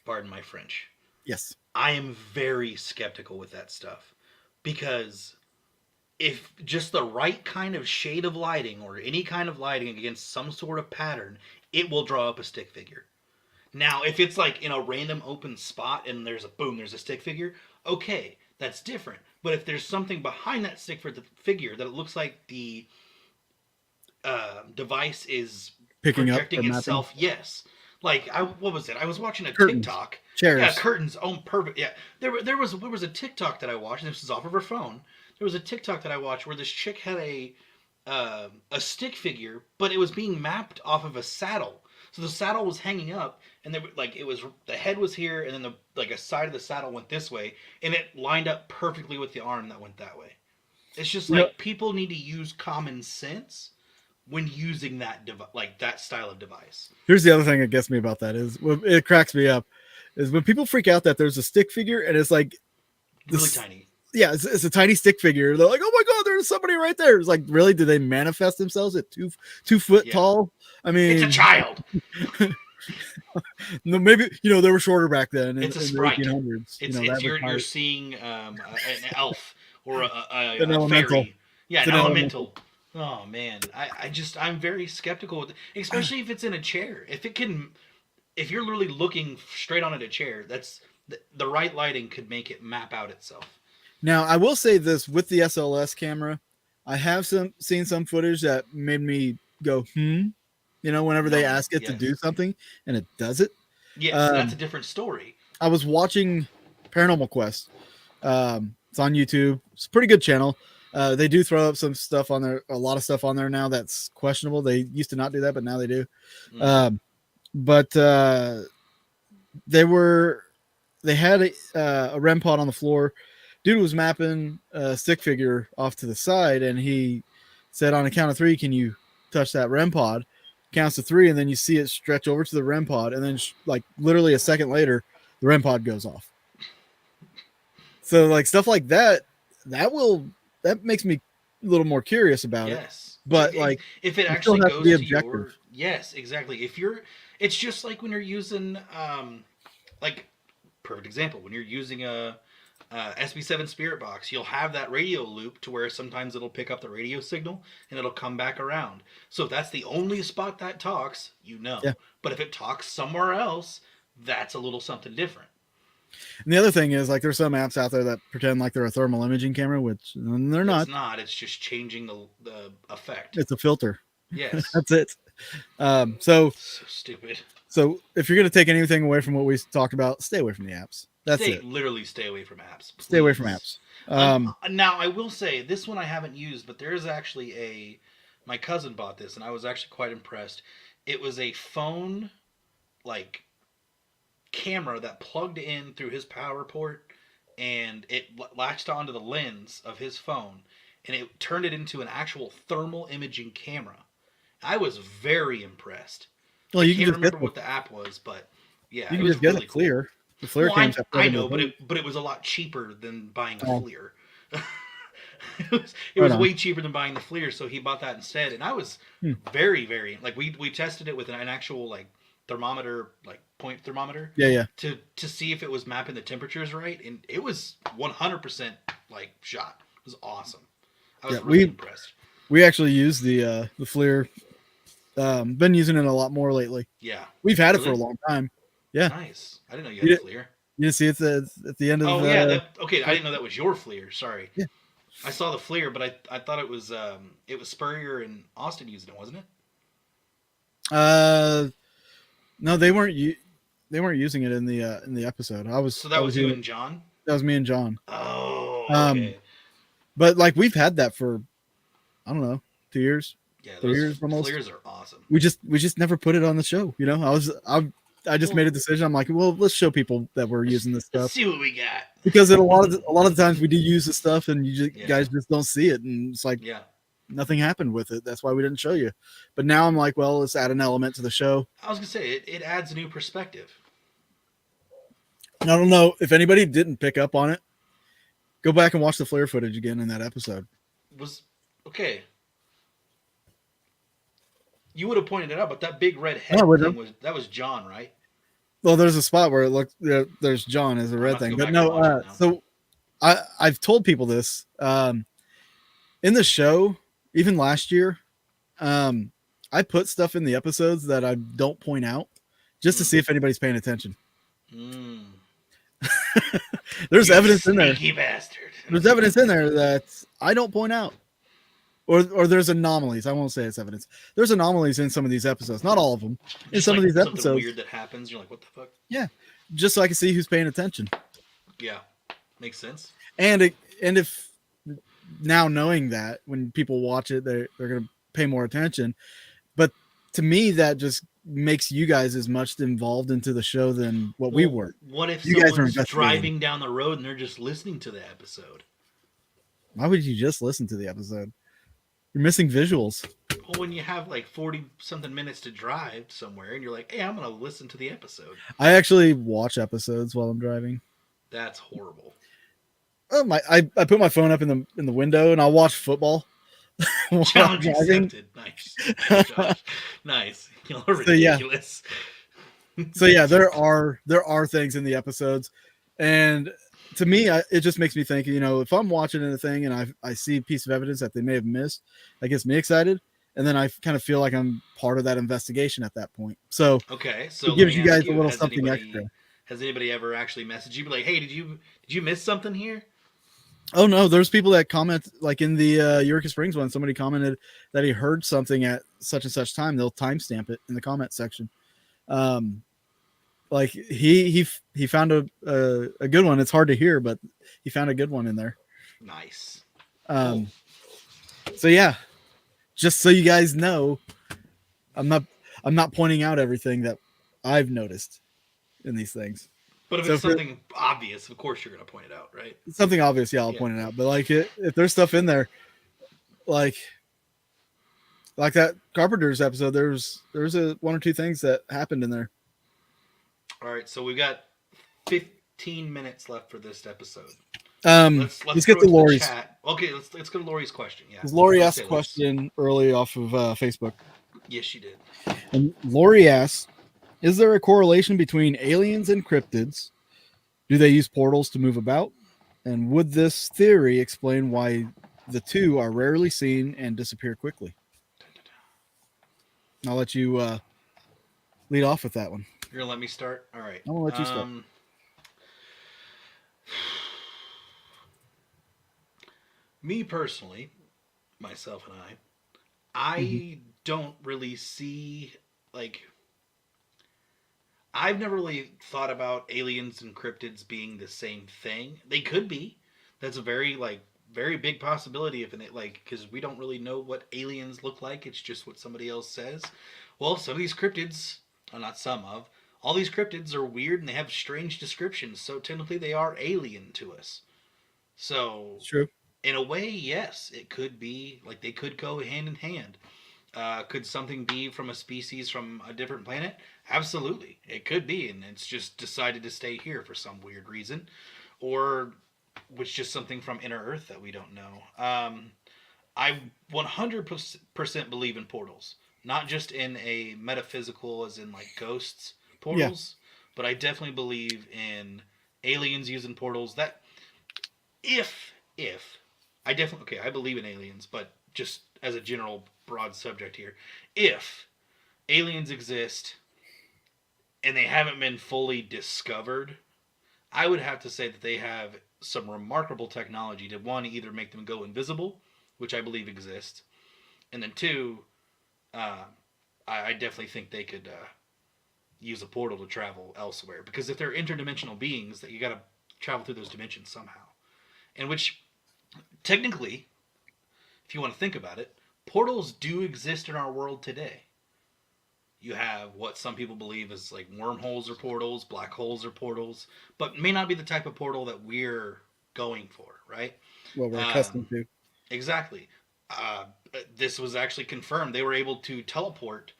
Pardon my French. Yes. I am very skeptical with that stuff because if just the right kind of shade of lighting or any kind of lighting against some sort of pattern, it will draw up a stick figure. Now, if it's like in a random open spot and there's a stick figure, okay, that's different. But if there's something behind that stick figure that it looks like the device is projecting itself, yes. Like what was it? I was watching a TikTok. Chairs. Yeah, curtains. Oh, perfect. Yeah, there was a TikTok that I watched. And this was off of her phone. There was a TikTok that I watched where this chick had a stick figure, but it was being mapped off of a saddle. So the saddle was hanging up, and the head was here, and then a side of the saddle went this way, and it lined up perfectly with the arm that went that way. It's just people need to use common sense when using that that style of device. Here's the other thing that gets me about that is it cracks me up is when people freak out that there's a stick figure and it's like really tiny. Yeah, it's a tiny stick figure. They're like, oh my god, there's somebody right there. It's like, really? Do they manifest themselves at 2 foot tall? I mean, it's a child. No, maybe they were shorter back then. It's a sprite. You're seeing an elf or an elemental. Fairy. Yeah, an elemental. Oh man, I'm very skeptical with it, especially if it's in a chair. If you're literally looking straight on at a chair, that's the right lighting could make it map out itself. Now, I will say this with the SLS camera, I have seen some footage that made me go, whenever they ask it to do something and it does it. Yes, that's a different story. I was watching Paranormal Quest. It's on YouTube. It's a pretty good channel. They do throw up some stuff on there, a lot of stuff on there now that's questionable. They used to not do that, but now they do. But they had a REM pod on the floor. Dude was mapping a stick figure off to the side, and he said on a count of 3, can you touch that REM pod? Counts to 3, and then you see it stretch over to the REM pod, and then like literally a second later, the REM pod goes off. So like stuff like that makes me a little more curious about it. But like if it actually goes to your, yes, exactly. It's just like when you're using like perfect example, when you're using a SB7 Spirit Box, you'll have that radio loop to where sometimes it'll pick up the radio signal and it'll come back around. So if that's the only spot that talks, Yeah. But if it talks somewhere else, that's a little something different. And the other thing is, like, there's some apps out there that pretend like they're a thermal imaging camera, which they're not. It's not. It's just changing the effect. It's a filter. Yes. That's it. So stupid. So if you're going to take anything away from what we talked about, stay away from the apps. That's it. Literally stay away from apps. Please. Stay away from apps. Now, I will say, this one I haven't used, but there is actually my cousin bought this, and I was actually quite impressed. It was a phone, like, camera that plugged in through his power port, and it latched onto the lens of his phone, and it turned it into an actual thermal imaging camera. I was very impressed. Well, you can't remember what the app was, but yeah, you can just get a FLIR. The FLIR cams. I know, but it was a lot cheaper than buying a FLIR. it was way cheaper than buying the FLIR, so he bought that instead. And I was very, very like we tested it with an actual like thermometer, like point thermometer. Yeah. To see if it was mapping the temperatures right, and it was 100% like shot. It was awesome. I was really impressed. We actually used the FLIR. Been using it a lot more lately. Yeah, we've had it for a long time. Yeah, nice. I didn't know you had a FLIR. You didn't see it at the end of. Oh yeah, okay. I didn't know that was your FLIR. Sorry. Yeah, I saw the FLIR, but I thought it was Spurrier and Austin using it, wasn't it? No, they weren't. They weren't using it in the episode. So that was you and John. That was me and John. Oh. Okay. But like we've had that for, I don't know, 2 years. Yeah, those FLIRs are awesome. We just never put it on the show. You know, I just made a decision. I'm like, well, let's show people that we're using this stuff. Let's see what we got. Because a lot of the times we do use this stuff, and guys just don't see it, and it's like nothing happened with it. That's why we didn't show you. But now I'm like, well, let's add an element to the show. I was gonna say it adds a new perspective. I don't know if anybody didn't pick up on it. Go back and watch the FLIR footage again in that episode. Okay. You would have pointed it out, but that big red head thing was John, right? Well, there's a spot where it looks there's John as a red thing, but no. So I've told people this in the show, even last year. I put stuff in the episodes that I don't point out just to see if anybody's paying attention. There's evidence in there. Sneaky bastard. There's evidence in there that I don't point out. Or there's anomalies. I won't say it's evidence. There's anomalies in some of these episodes. Not all of them. In some of these episodes. Something weird that happens. You're like, what the fuck? Yeah. Just so I can see who's paying attention. Yeah. Makes sense. And if now knowing that when people watch it, they're going to pay more attention. But to me, that just makes you guys as much involved into the show than what we were. What if someone's driving down the road and they're just listening to the episode? Why would you just listen to the episode? You're missing visuals. Well, when you have like 40-something minutes to drive somewhere and you're like, hey, I'm going to listen to the episode. I actually watch episodes while I'm driving. That's horrible. I put my phone up in the window and I'll watch football. Challenge accepted. Nice. Josh. Nice. You're ridiculous. So yeah, there are things in the episodes. And to me, it just makes me think, if I'm watching anything and I see a piece of evidence that they may have missed, that gets me excited. And then I kind of feel like I'm part of that investigation at that point. So, okay. So it gives you guys a little something extra. Has anybody ever actually messaged you? Like, hey, did you miss something here? Oh, no. There's people that comment, like in the Eureka Springs one, somebody commented that he heard something at such and such time. They'll timestamp it in the comment section. Like he found a good one. It's hard to hear, but he found a good one in there. Nice. Cool. So yeah, just so you guys know, I'm not pointing out everything that I've noticed in these things. But if it's something obvious, of course you're going to point it out, right? Something obvious, yeah, I'll point it out. But like if there's stuff in there, like like that Carpenter's episode, there's a one or two things that happened in there. All right, so we've got 15 minutes left for this episode. Let's get to Lori's chat. Okay, let's go to Lori's question. Yeah, Lori asked a question early off of Facebook. Yes, she did. And Lori asked, "Is there a correlation between aliens and cryptids? Do they use portals to move about? And would this theory explain why the two are rarely seen and disappear quickly?" I'll let you lead off with that one. You're gonna let me start? All right. I'm gonna let you start. Me personally, myself and I don't really see, like, I've never really thought about aliens and cryptids being the same thing. They could be. That's a very big possibility because we don't really know what aliens look like. It's just what somebody else says. Well, some of these cryptids, all these cryptids are weird and they have strange descriptions. So technically they are alien to us. So it's true. In a way, yes, it could be, like, they could go hand in hand. Could something be from a species from a different planet? Absolutely. It could be, and it's just decided to stay here for some weird reason. Or it's just something from inner Earth that we don't know. I 100% believe in portals. Not just in a metaphysical, as in, like, ghosts portals, but I definitely believe in aliens using portals. That, I believe in aliens, but just as a general broad subject here, if aliens exist and they haven't been fully discovered, I would have to say that they have some remarkable technology to, one, either make them go invisible, which I believe exists, and then two, I definitely think they could use a portal to travel elsewhere, because if they're interdimensional beings, that you got to travel through those dimensions somehow, and which technically, if you want to think about it, portals do exist in our world today. You have what some people believe is like wormholes or portals, black holes or portals, but may not be the type of portal that we're going for, right? What we're accustomed to. Exactly. This was actually confirmed. They were able to teleport.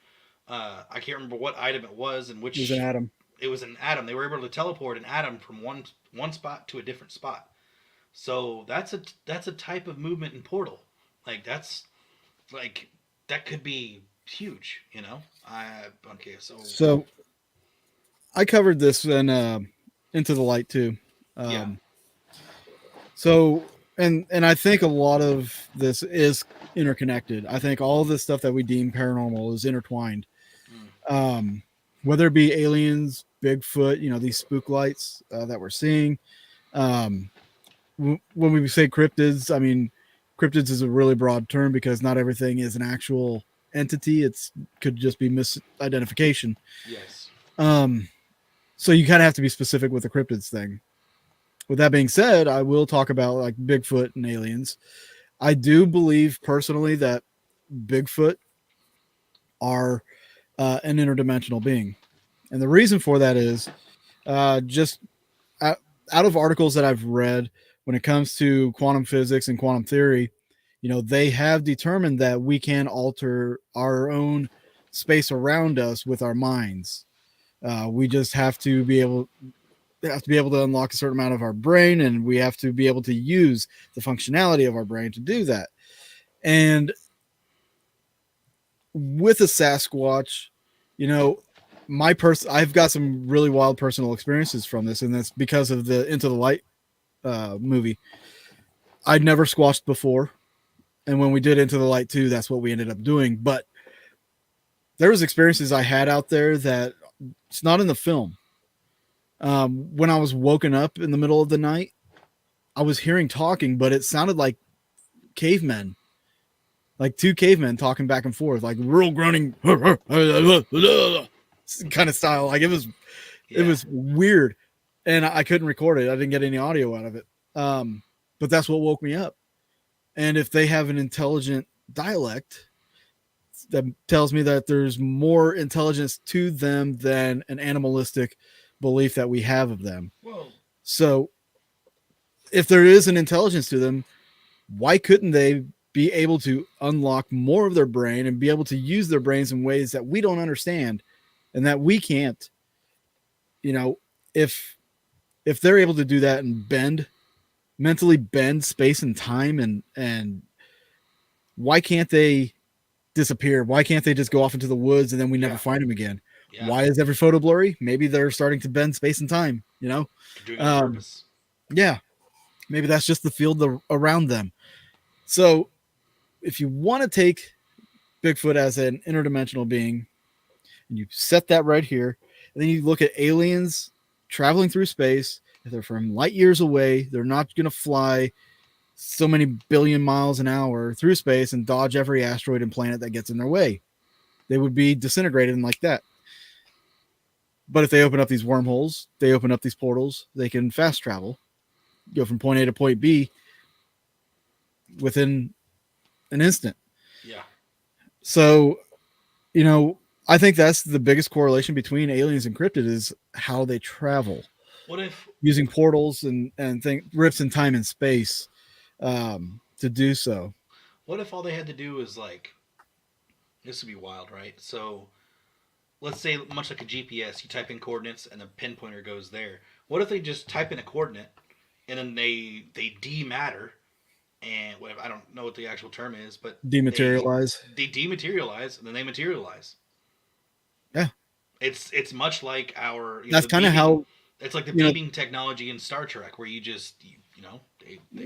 I can't remember what item it was and which. It was an atom. It was an atom. They were able to teleport an atom from one spot to a different spot. So that's a type of movement in portal. Like that could be huge, you know. So I covered this in Into the Light too. So and I think a lot of this is interconnected. I think all of this stuff that we deem paranormal is intertwined. Whether it be aliens, Bigfoot, you know, these spook lights that we're seeing. When we say cryptids, I mean, cryptids is a really broad term because not everything is an actual entity. Could just be misidentification. Yes. So you kind of have to be specific with the cryptids thing. With that being said, I will talk about like Bigfoot and aliens. I do believe personally that Bigfoot are an interdimensional being. And the reason for that is just out of articles that I've read, when it comes to quantum physics and quantum theory, you know, they have determined that we can alter our own space around us with our minds. We just have to be able to unlock a certain amount of our brain, and we have to be able to use the functionality of our brain to do that. And with a Sasquatch, you know, I've got some really wild personal experiences from this, and that's because of the Into the Light movie. I'd never squashed before, and when we did Into the Light 2, that's what we ended up doing. But there was experiences I had out there that it's not in the film. When I was woken up in the middle of the night, I was hearing talking, but it sounded like cavemen, like two cavemen talking back and forth, like real grunting kind of style. Like it was weird, and I couldn't record it. I didn't get any audio out of it. But that's what woke me up. And if they have an intelligent dialect, that tells me that there's more intelligence to them than an animalistic belief that we have of them. Whoa. So if there is an intelligence to them, why couldn't they be able to unlock more of their brain and be able to use their brains in ways that we don't understand and that we can't. If they're able to do that and mentally bend space and time, and why can't they disappear? Why can't they just go off into the woods and then we never find them again? Yeah. Why is every photo blurry? Maybe they're starting to bend space and time, doing it on purpose. Yeah. Maybe that's just the field around them. So if you want to take Bigfoot as an interdimensional being, and you set that right here, and then you look at aliens traveling through space. If they're from light years away, they're not going to fly so many billion miles an hour through space and dodge every asteroid and planet that gets in their way. They would be disintegrated and like that. But if they open up these wormholes, they open up these portals, they can fast travel, go from point A to point B within an instant. Yeah. So, I think that's the biggest correlation between aliens and cryptid is how they travel. What if using portals and rips in time and space to do so? What if all they had to do is this would be wild, right? So let's say much like a GPS, you type in coordinates and the pinpointer goes there. What if they just type in a coordinate and then they dematter and whatever, I don't know what the actual term is, but dematerialize. They dematerialize and then they materialize. Yeah. It's much like our that's kind of how it's like the beaming technology in Star Trek where you just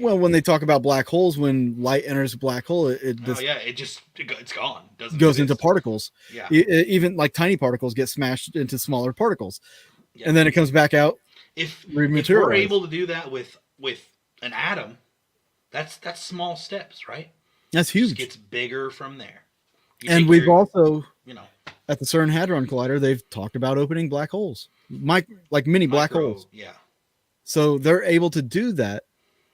when they talk about black holes, when light enters a black hole, it's gone. Goes into particles. Yeah. Even like tiny particles get smashed into smaller particles, and then it comes back out. If we're able to do that with an atom, that's small steps, right? That's huge. It just gets bigger from there. And we've also, at the CERN Hadron Collider, they've talked about opening black holes, like mini black holes. Yeah. So they're able to do that.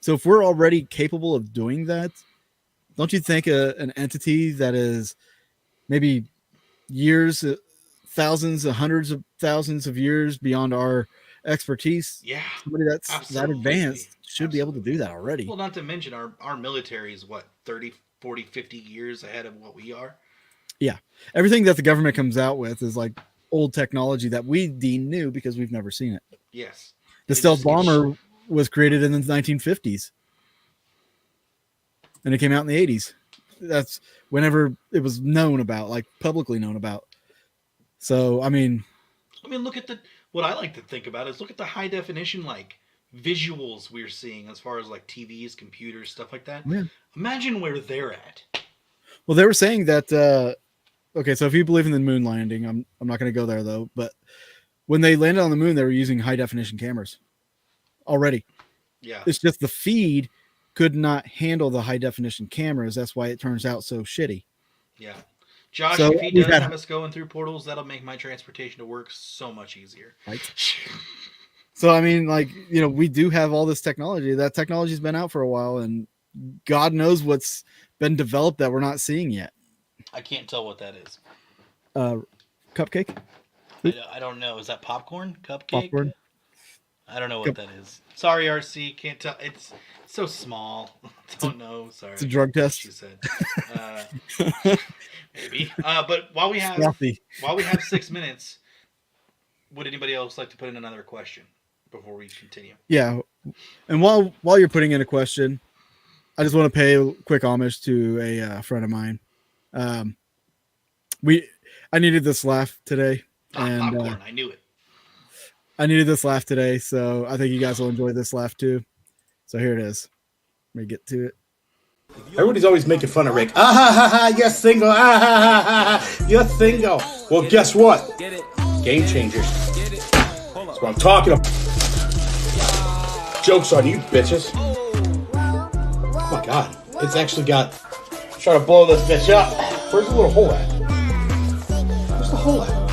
So if we're already capable of doing that, don't you think an entity that is maybe years, thousands, hundreds of thousands of years beyond our expertise, somebody that's that advanced should be able to do that already? Well, not to mention our military is 30, 40, 50 years ahead of what we are. Yeah. Everything that the government comes out with is like old technology that we deem new because we've never seen it. Yes. The stealth bomber was created in the 1950s. And it came out in the 80s. That's whenever it was known about, like publicly known about. So, I mean, look at what I like to think about is look at the high definition, visuals we're seeing as far as TVs, computers, stuff like that. Yeah. Imagine where they're at. Well, they were saying that, okay, so if you believe in the moon landing, I'm not going to go there though, but when they landed on the moon, they were using high definition cameras already. Yeah. It's just the feed could not handle the high definition cameras. That's why it turns out so shitty. Yeah. Josh, if he does have us going through portals, that'll make my transportation to work so much easier. Right. So, I mean, we do have all this technology. That technology's been out for a while, and God knows what's been developed that we're not seeing yet. I can't tell what that is. Cupcake? I don't know. Is that popcorn? Cupcake? Popcorn. I don't know what that is. Sorry, RC. Can't tell. It's so small. Don't know. Sorry. It's a drug test. She said. Maybe. But while we have 6 minutes, would anybody else like to put in another question before we continue? Yeah. And while you're putting in a question, I just want to pay a quick homage to a friend of mine. I needed this laugh today. Popcorn. I knew it. I needed this laugh today, so I think you guys will enjoy this laugh too. So here it is. Let me get to it. Everybody's always making fun of Rick. Ah ha ha ha, you're single. Ah ha ha ha, you're single. Well, guess what? Game changers. That's what I'm talking about. Joke's on you, bitches. Oh my god, it's actually got. Trying to blow this bitch up. Where's the little hole at? Where's the hole at?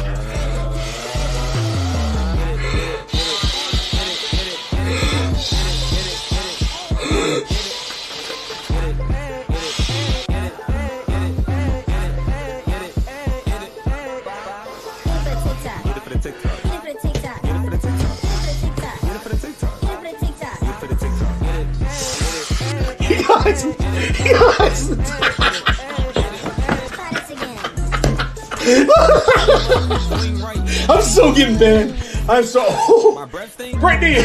I'm so getting banned. I'm so. Oh, Brittany,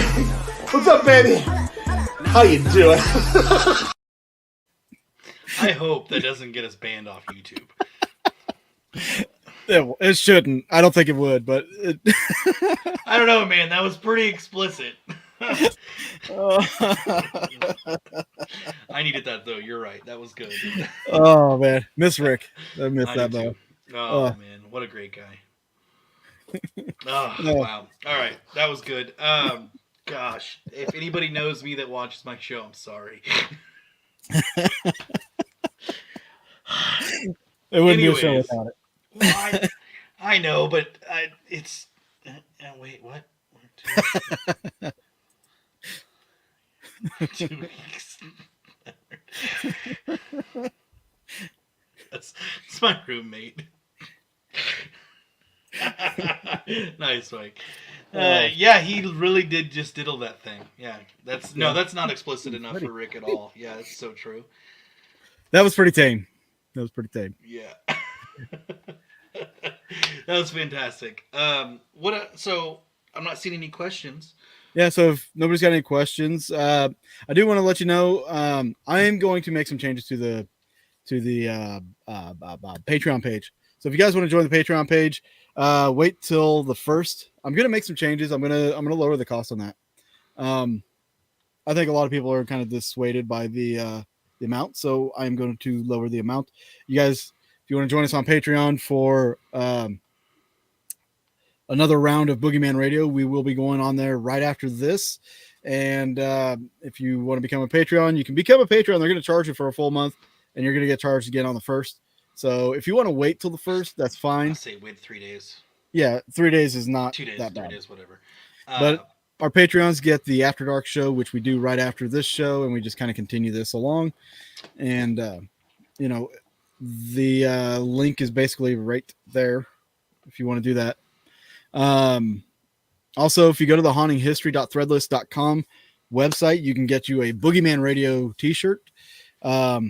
what's up, baby? How you doing? I hope that doesn't get us banned off YouTube. It shouldn't. I don't think it would, but I don't know, man. That was pretty explicit. I needed that though. You're right. That was good. Oh man, Miss Rick. I missed that though. Oh man, what a great guy. Oh wow. All right, that was good. Gosh, if anybody knows me that watches my show, I'm sorry. It wouldn't be a show without it. Well, I know, but it's. Wait, what? 2 weeks. That's my roommate. Nice, Mike. Yeah, he really did just diddle that thing. Yeah, that's not explicit enough for Rick at all. Yeah, that's so true. That was pretty tame. Yeah. That was fantastic. So I'm not seeing any questions. Yeah, so if nobody's got any questions, I do want to let you know I am going to make some changes to the Patreon page. So if you guys want to join the Patreon page, wait till the 1st. I'm gonna make some changes. I'm gonna lower the cost on that. I think a lot of people are kind of dissuaded by the amount, so I'm going to lower the amount. You guys, if you want to join us on Patreon for another round of Boogeyman Radio, we will be going on there right after this. And if you want to become a Patreon, you can become a Patreon. They're going to charge you for a full month, and you're going to get charged again on the 1st. So if you want to wait till the 1st, that's fine. I'll say wait 3 days. Yeah, 3 days is not 2 days, that 3 bad. days, whatever. But our Patreons get the After Dark show, which we do right after this show, and we just kind of continue this along. And, the link is basically right there if you want to do that. Also, if you go to the hauntinghistory.threadless.com website, you can get you a Boogeyman Radio t-shirt. By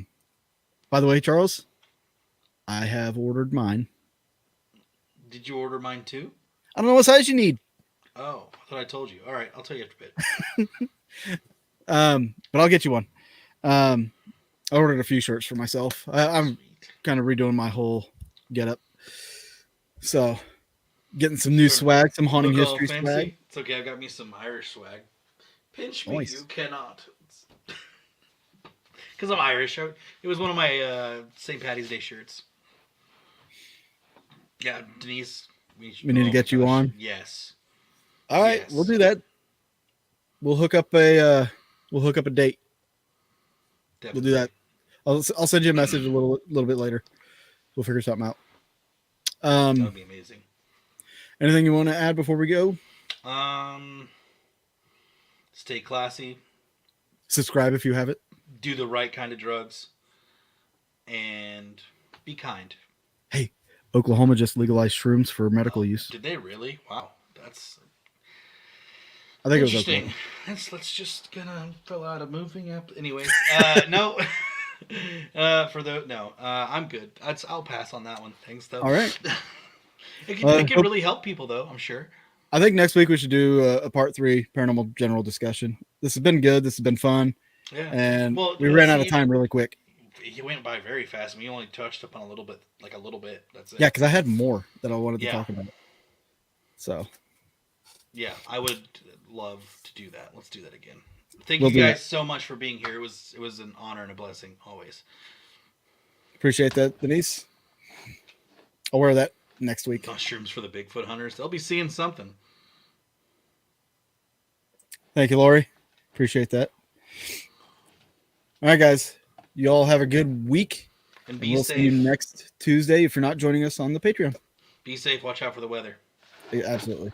the way, Charles, I have ordered mine. Did you order mine too? I don't know what size you need. Oh, I thought I told you. All right, I'll tell you after bit. But I'll get you one. I ordered a few shirts for myself. I'm kind of redoing my whole getup. So, getting some new swag, some haunting history swag. It's okay. I've got me some Irish swag. Pinch me, you cannot. Because I'm Irish. It was one of my St. Patty's Day shirts. Yeah, Denise. We need to get you on. Yes. All right, we'll do that. We'll hook up a date. Definitely. We'll do that. I'll send you a message a little bit later. We'll figure something out. That would be amazing. Anything you want to add before we go? Stay classy. Subscribe if you have it. Do the right kind of drugs. And be kind. Hey, Oklahoma just legalized shrooms for medical use. Did they really? Wow. I think interesting. It was okay. Let's just gonna fill out a moving app. Anyways, no. I'm good. I'll pass on that one. Thanks, though. All right. It can really help people, though. I'm sure. I think next week we should do a part 3 paranormal general discussion. This has been good. This has been fun. Yeah. And we ran out of time really quick. It went by very fast. We only touched upon a little bit. That's it. Yeah, because I had more that I wanted to talk about. So. Yeah, I would love to do that. Let's do that again. Thank you guys so much for being here. It was an honor and a blessing always. Appreciate that, Denise. I'll wear that next week. Mushrooms for the Bigfoot hunters. They'll be seeing something. Thank you, Lori. Appreciate that. All right, guys. You all have a good week. And we'll safe. See you next Tuesday if you're not joining us on the Patreon. Be safe. Watch out for the weather. Yeah, absolutely.